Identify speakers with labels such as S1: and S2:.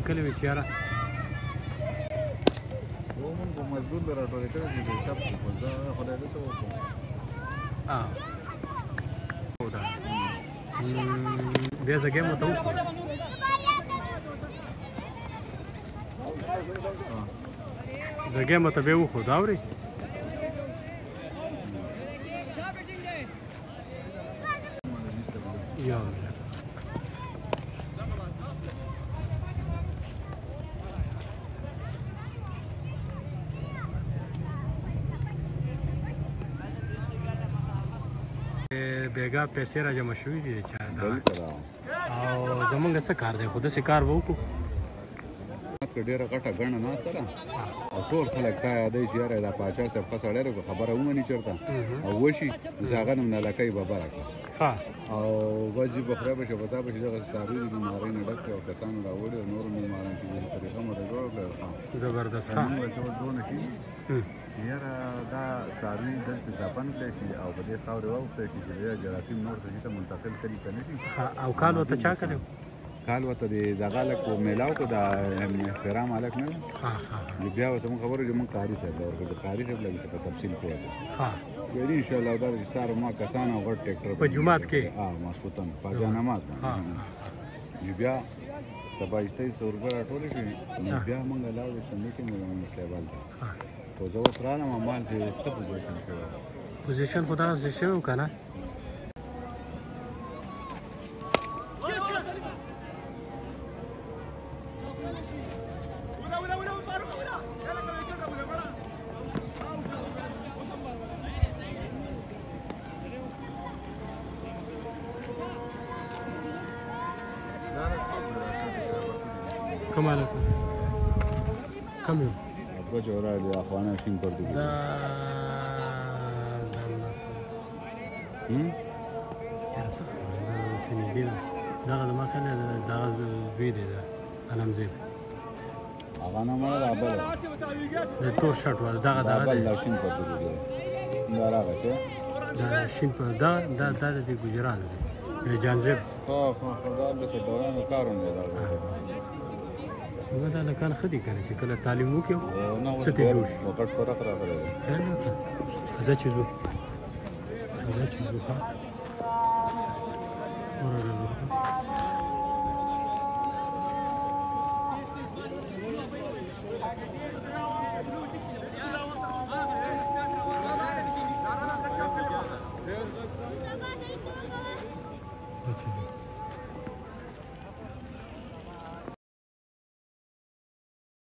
S1: لیکلی وي چې یاره
S2: موږ په مزدور به راټولې کړی چې د حساب خو زه خدای دې څه وکړو
S1: بیا زه ګیم ورته وکړو زه ګیم ورته بیا وښودو اورې یا بیګا پیسې را جمع شوي دي چا دا او زمونږ څه کار دی خو داسې کار به وکړو
S2: ډېره غټه ګڼه ناسته ده او ټول خلک تا یادوي چې یاره دا پاچا صاحب ښه سړی دی خبره ومني چېرته او وشي نو هغه نه نلکۍ به بره کړه او بس جي به خدای به شي په تا به چې دغه څاروي د بیمارۍ نه ډک کړي او کسانو راوړي او نورو میلمانان چې دې طریقه مو جوړه کړه
S1: زبردست
S2: موږ ته ورته شي چې یاره دا څاروي دلته دفن کړی شي او په دې خاورې واوښتی شي چې بیا جراثیم نور څه ته منتقل کړي که نه شي
S1: او کال ورته چا کړی
S2: کال ورته د دغه هلک میلاو کړو د احترام هلک نه ده بیا ورته مونږ خبرو چې مونږ قاري صاحب له ورکړو د قاري صاحب لږ څه په تفصیل پوه دی ویلي انشاءالله دا چې سهار ما کسان او غټ ټریکټر
S1: په جومات کې
S2: ماسخوتن پاجا نماز بیا سبا ایستایي 100 روپۍ راټولې شوې نو بیا مونږ لاړو چې میټینګ ولرو سلیبال ته خو زه اوس رالم مال چې څه پوزیشن شوی
S1: پوزیشن خو دغسې شوی و که نه کم حالت کم یو
S2: ابا جورا دی اخوانه شین پردو
S1: دا یاره څه سنیدي ده دغه زما خیال دی دغه زوی دی د علمزیب
S2: هغه نه مړه دا بله
S1: د تور شرټ والا دغه
S2: دا بل دا شین پردو دی دا راغه چې
S1: دا شین پردو دا د دې ګجرال دی جانزیب
S2: دا داسې دورانو کارونه دی دا
S1: دا لکان ښه دي که نه چې کله تعلیم وکړو څه ته جوړ شي
S2: غټ فرق راغلی دی
S1: ځه چې ځو ځه چې ځو ښه ورغلو